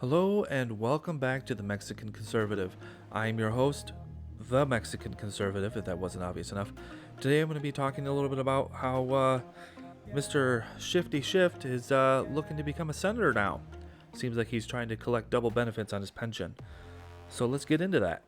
Hello and welcome back to the Mexican Conservative. I am your host, the Mexican Conservative, if that wasn't obvious enough. Today I'm going to be talking a little bit about how Mr. Shifty Shift is looking to become a senator now. Seems like he's trying to collect double benefits on his pension. So let's get into that.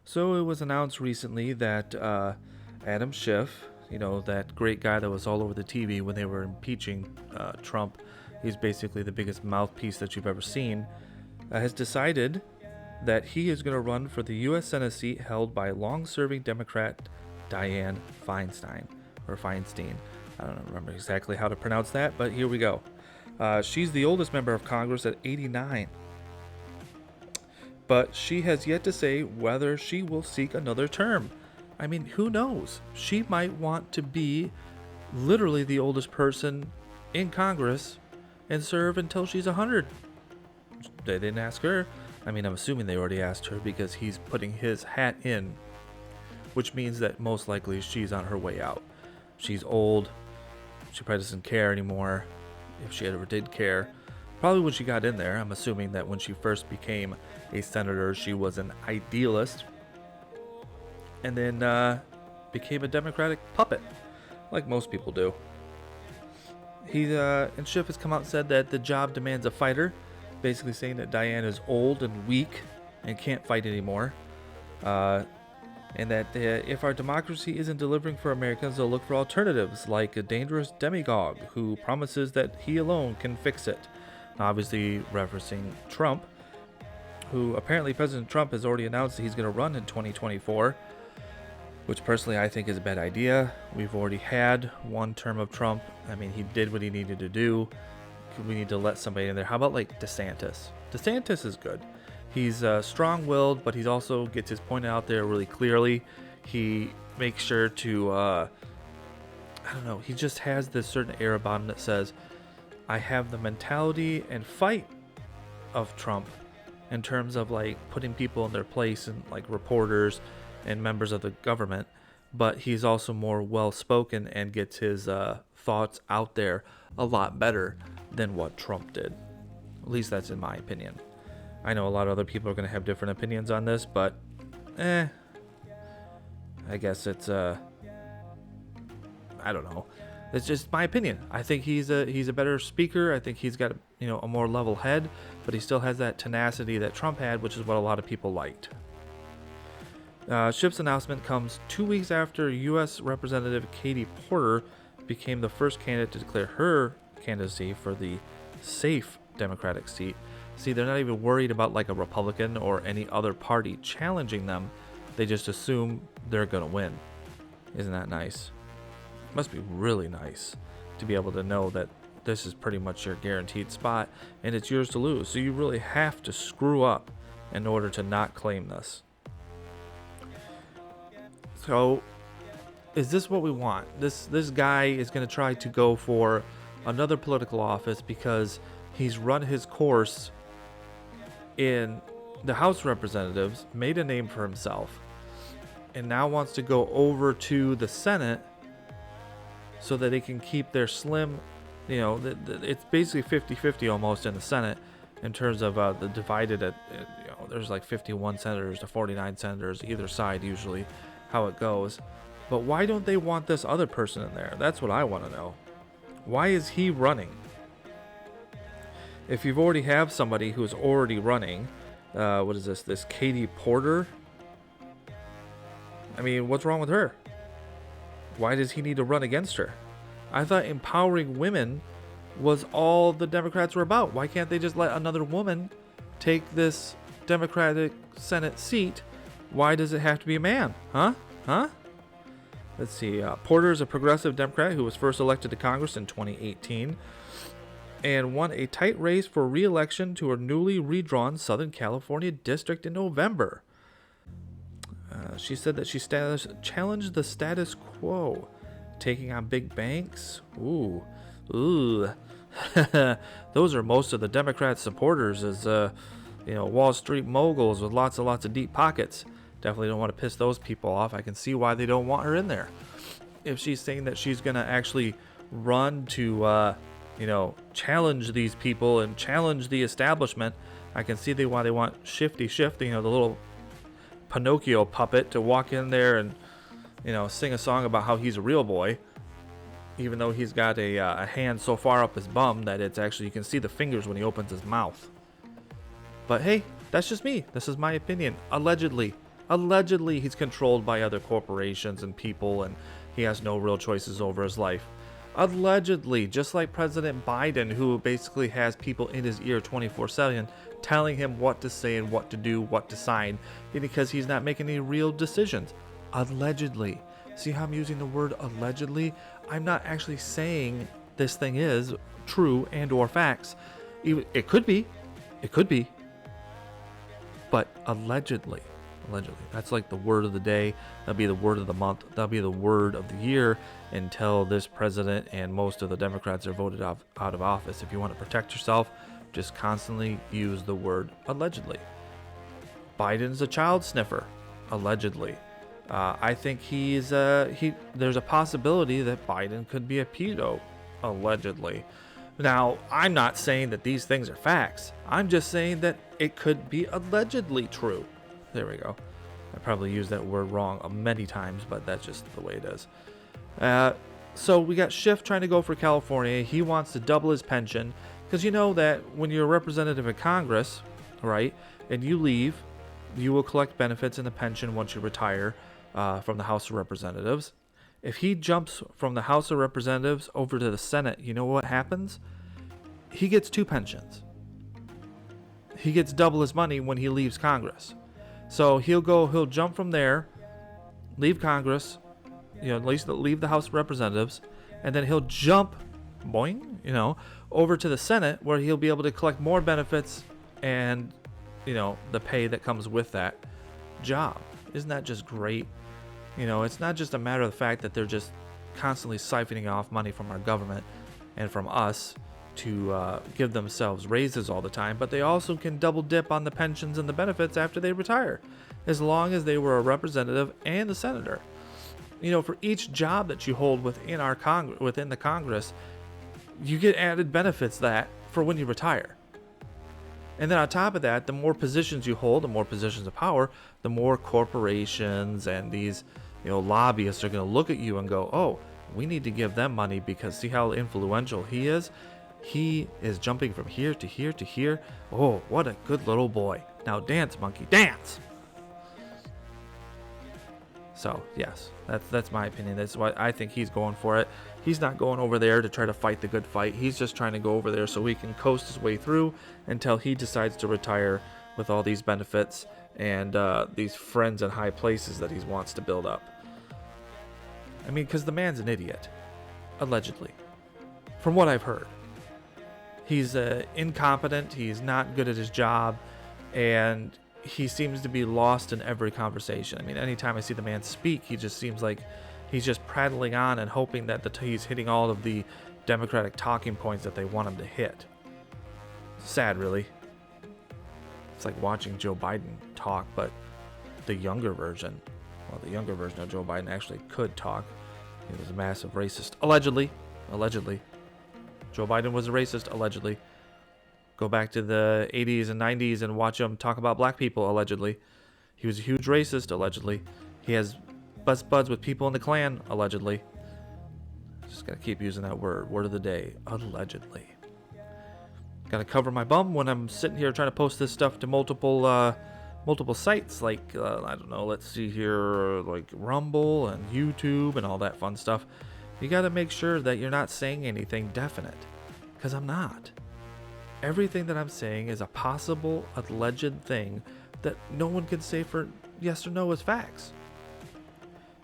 So it was announced recently that Adam Schiff, that great guy that was all over the TV when they were impeaching Trump, he's basically the biggest mouthpiece that you've ever seen, has decided that he is going to run for the U.S. Senate seat held by long-serving Democrat Dianne Feinstein. I don't remember exactly how to pronounce that, but here we go. She's the oldest member of Congress at 89. But she has yet to say whether she will seek another term. I mean, who knows? She might want to be literally the oldest person in Congress and serve until she's 100. They didn't ask her. I mean, I'm assuming they already asked her because he's putting his hat in, which means that most likely she's on her way out. She's old. She probably doesn't care anymore, if she ever did care. Probably when she got in there. I'm assuming that when she first became a senator, she was an idealist and then became a Democratic puppet, like most people do. And Schiff has come out and said that the job demands a fighter, basically saying that Dianne is old and weak and can't fight anymore. And that if our democracy isn't delivering for Americans, they'll look for alternatives, like a dangerous demagogue who promises that he alone can fix it. Obviously referencing Trump, who apparently President Trump has already announced that he's going to run in 2024, which personally I think is a bad idea. We've already had one term of Trump. I mean, he did what he needed to do. We need to let somebody in there. How about like DeSantis? DeSantis is good. He's strong-willed, but he also gets his point out there really clearly. He makes sure to, I don't know, he just has this certain air about him that says, I have the mentality and fight of Trump in terms of like putting people in their place and like reporters and members of the government, but he's also more well-spoken and gets his thoughts out there a lot better than what Trump did. At least that's in my opinion. I know a lot of other people are going to have different opinions on this, but I guess it's I don't know. It's just my opinion. I think he's a better speaker. I think he's got a more level head, but he still has that tenacity that Trump had, which is what a lot of people liked. Schiff's announcement comes 2 weeks after U.S. Representative Katie Porter became the first candidate to declare her candidacy for the safe Democratic seat. See, they're not even worried about like a Republican or any other party challenging them. They just assume they're going to win. Isn't that nice? Must be really nice to be able to know that this is pretty much your guaranteed spot and it's yours to lose. So you really have to screw up in order to not claim this. So is this what we want? This guy is going to try to go for another political office because he's run his course in the House of Representatives, made a name for himself, and now wants to go over to the Senate so that they can keep their slim, it's basically 50-50 almost in the Senate in terms of the divided at, there's like 51 senators to 49 senators either side usually, how it goes. But why don't they want this other person in there? That's what I want to know. Why is he running? If you've already have somebody who's already running, what is this Katie Porter? I mean, what's wrong with her? Why does he need to run against her? I thought empowering women was all the Democrats were about. Why can't they just let another woman take this Democratic Senate seat? Why does it have to be a man? Huh? Let's see. Porter is a progressive Democrat who was first elected to Congress in 2018 and won a tight race for re-election to her newly redrawn Southern California district in November. She said that she challenged the status quo, taking on big banks. Ooh. Those are most of the Democrats' supporters, as Wall Street moguls with lots and lots of deep pockets. Definitely don't want to piss those people off. I can see why they don't want her in there. If she's saying that she's going to actually run to, challenge these people and challenge the establishment, I can see why they want Shifty, the little Pinocchio puppet, to walk in there and, sing a song about how he's a real boy, even though he's got a hand so far up his bum that it's actually, you can see the fingers when he opens his mouth. But hey, that's just me. This is my opinion. Allegedly, he's controlled by other corporations and people, and he has no real choices over his life. Allegedly, just like President Biden, who basically has people in his ear 24/7 telling him what to say and what to do, what to sign, because he's not making any real decisions. Allegedly. See how I'm using the word allegedly? I'm not actually saying this thing is true and or facts. It could be. But allegedly. That's like the word of the day. That'll be the word of the month. That'll be the word of the year until this president and most of the Democrats are voted out of office. If you want to protect yourself, just constantly use the word allegedly. Biden's a child sniffer, allegedly. I think there's a possibility that Biden could be a pedo, allegedly. Now, I'm not saying that these things are facts. I'm just saying that it could be allegedly true. There we go. I probably used that word wrong many times, but that's just the way it is. So we got Schiff trying to go for California. He wants to double his pension because you know that when you're a representative in Congress, right, and you leave, you will collect benefits in the pension once you retire from the House of Representatives. If he jumps from the House of Representatives over to the Senate, you know what happens? He gets 2 pensions. He gets double his money when he leaves Congress. So he'll jump from there, leave Congress, at least leave the House of Representatives, and then he'll jump, boing, over to the Senate where he'll be able to collect more benefits and, the pay that comes with that job. Isn't that just great? It's not just a matter of the fact that they're just constantly siphoning off money from our government and from us to give themselves raises all the time, but they also can double dip on the pensions and the benefits after they retire, as long as they were a representative and a senator. For each job that you hold within the Congress, you get added benefits that for when you retire. And then on top of that, the more positions you hold, the more positions of power, the more corporations and these lobbyists are going to look at you and go, oh, we need to give them money because see how influential he is? He is jumping from here to here to here. Oh, what a good little boy. Now dance, monkey, dance. So, yes, that's my opinion. That's why I think he's going for it. He's not going over there to try to fight the good fight. He's just trying to go over there so he can coast his way through until he decides to retire with all these benefits and these friends in high places that he wants to build up. I mean, because the man's an idiot, allegedly, from what I've heard. He's incompetent, he's not good at his job, and he seems to be lost in every conversation. I mean, anytime I see the man speak, he just seems like he's just prattling on and hoping that he's hitting all of the Democratic talking points that they want him to hit. Sad, really. It's like watching Joe Biden talk, but the younger version. Well, the younger version of Joe Biden actually could talk. He was a massive racist. Allegedly. Joe Biden was a racist, allegedly. Go back to the 80s and 90s and watch him talk about black people, allegedly. He was a huge racist, allegedly. He has best buds with people in the Klan, allegedly. Just gotta keep using that word of the day, allegedly. Gotta cover my bum when I'm sitting here trying to post this stuff to multiple sites, like, I don't know, let's see here, like Rumble and YouTube and all that fun stuff. You gotta make sure that you're not saying anything definite, because I'm not. Everything that I'm saying is a possible, alleged thing that no one can say for yes or no as facts.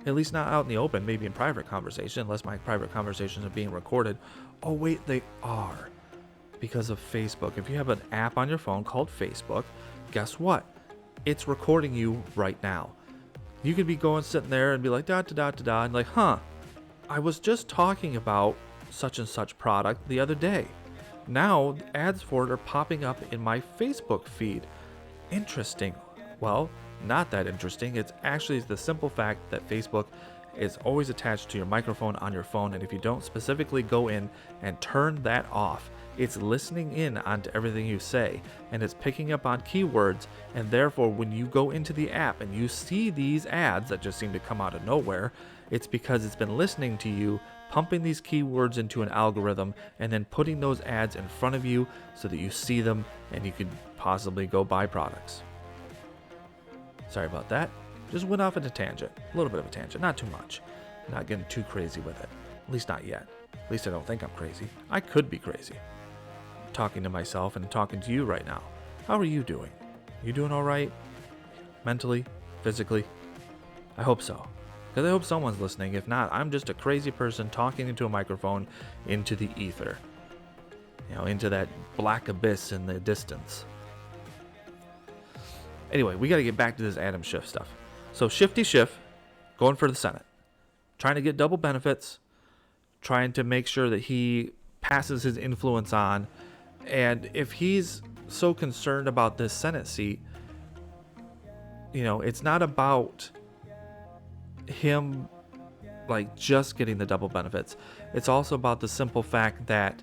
At least not out in the open, maybe in private conversation, unless my private conversations are being recorded. Oh wait, they are. Because of Facebook. If you have an app on your phone called Facebook, guess what? It's recording you right now. You could be sitting there and be like, da-da-da-da-da, and like, I was just talking about such and such product the other day. Now ads for it are popping up in my Facebook feed. Interesting. Well, not that interesting. It's actually the simple fact that Facebook is always attached to your microphone on your phone, and if you don't specifically go in and turn that off, it's listening in onto everything you say, and it's picking up on keywords, and therefore when you go into the app and you see these ads that just seem to come out of nowhere, it's because it's been listening to you, pumping these keywords into an algorithm, and then putting those ads in front of you so that you see them and you could possibly go buy products. Sorry about that. Just went off at a tangent. A little bit of a tangent. Not too much. Not getting too crazy with it. At least not yet. At least I don't think I'm crazy. I could be crazy. I'm talking to myself and talking to you right now. How are you doing? You doing all right? Mentally? Physically? I hope so. Because I hope someone's listening. If not, I'm just a crazy person talking into a microphone into the ether. Into that black abyss in the distance. Anyway, we got to get back to this Adam Schiff stuff. So Shifty Schiff, going for the Senate, trying to get double benefits, trying to make sure that he passes his influence on. And if he's so concerned about this Senate seat, it's not about him just getting the double benefits. It's also about the simple fact that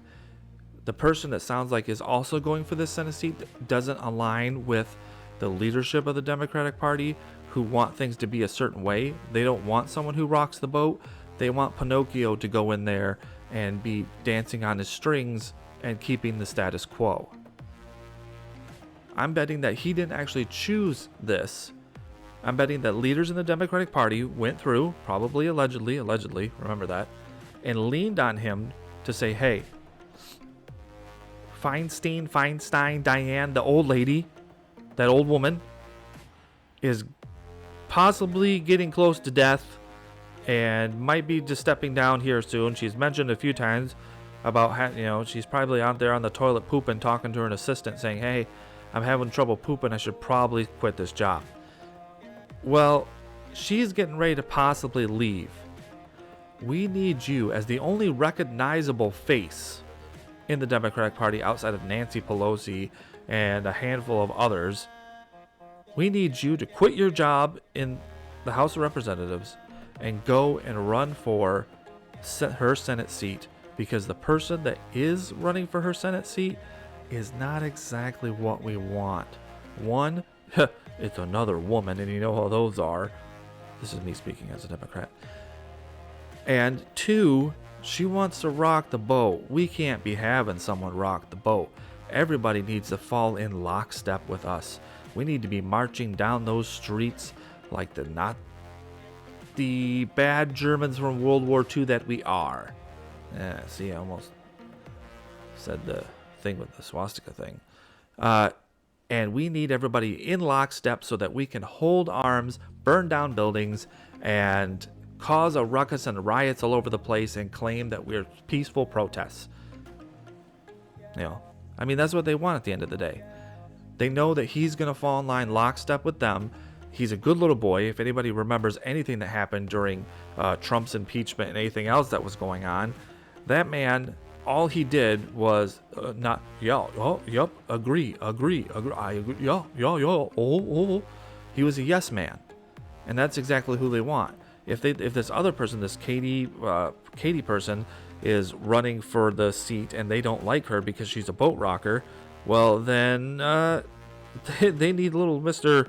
the person that sounds like is also going for this Senate seat doesn't align with the leadership of the Democratic Party, who want things to be a certain way. They don't want someone who rocks the boat. They want Pinocchio to go in there and be dancing on his strings and keeping the status quo. I'm betting that he didn't actually choose this. I'm betting that leaders in the Democratic Party went through, probably allegedly, remember that, and leaned on him to say, hey, Feinstein, Diane, the old lady, that old woman, is possibly getting close to death and might be just stepping down here soon. She's mentioned a few times about how, she's probably out there on the toilet pooping, talking to her assistant saying, hey, I'm having trouble pooping. I should probably quit this job. Well, she's getting ready to possibly leave. We need you as the only recognizable face in the Democratic Party outside of Nancy Pelosi and a handful of others. We need you to quit your job in the House of Representatives and go and run for her Senate seat, because the person that is running for her Senate seat is not exactly what we want. One, it's another woman, and you know how those are. This is me speaking as a Democrat. And two, she wants to rock the boat. We can't be having someone rock the boat. Everybody needs to fall in lockstep with us. We need to be marching down those streets like not the bad Germans from World War II that we are. Yeah, see, I almost said the thing with the swastika thing. And we need everybody in lockstep so that we can hold arms, burn down buildings, and cause a ruckus and riots all over the place and claim that we're peaceful protests. That's what they want at the end of the day. They know that he's going to fall in line lockstep with them. He's a good little boy. If anybody remembers anything that happened during Trump's impeachment and anything else that was going on, that man, all he did was agree, I agree, He was a yes man. And that's exactly who they want. If this other person, this Katie person, is running for the seat and they don't like her because she's a boat rocker, well then they need little Mr.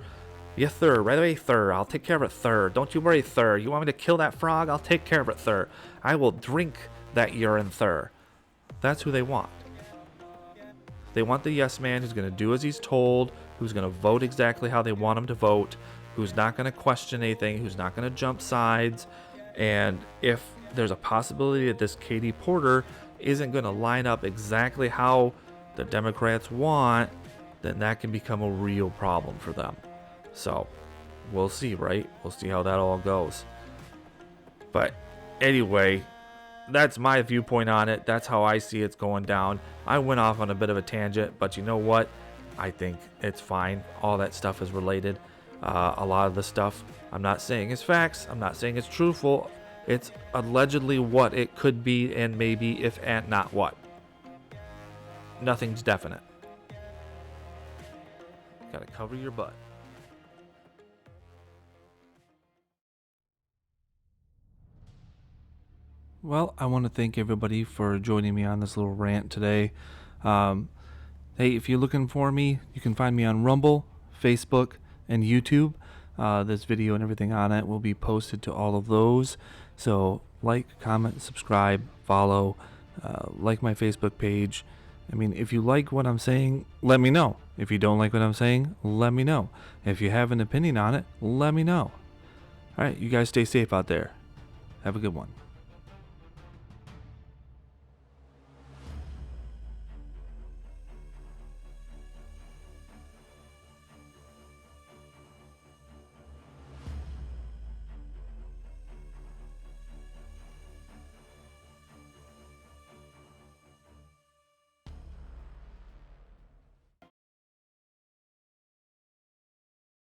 Yes, sir. Right away, sir. I'll take care of it, sir. Don't you worry, sir. You want me to kill that frog? I'll take care of it, sir. I will drink that urine, sir. That's who they want. They want the yes man who's going to do as he's told, who's going to vote exactly how they want him to vote, who's not going to question anything, who's not going to jump sides. And if there's a possibility that this Katie Porter isn't going to line up exactly how the Democrats want, then that can become a real problem for them. So we'll see, right? We'll see how that all goes. But anyway, that's my viewpoint on it. That's how I see it's going down. I went off on a bit of a tangent, but you know what? I think it's fine. All that stuff is related. A lot of the stuff, I'm not saying it's facts. I'm not saying it's truthful. It's allegedly what it could be, and maybe if and not what. nothing's definite. Gotta cover your butt. Well, I want to thank everybody for joining me on this little rant today. Um, hey, if you're looking for me, you can find me on Rumble, Facebook, and YouTube. This video and everything on it will be posted to all of those. So like, comment, subscribe, follow, like my Facebook page. I mean, if you like what I'm saying, let me know. If you don't like what I'm saying, let me know. If you have an opinion on it, let me know. All right, you guys stay safe out there. Have a good one.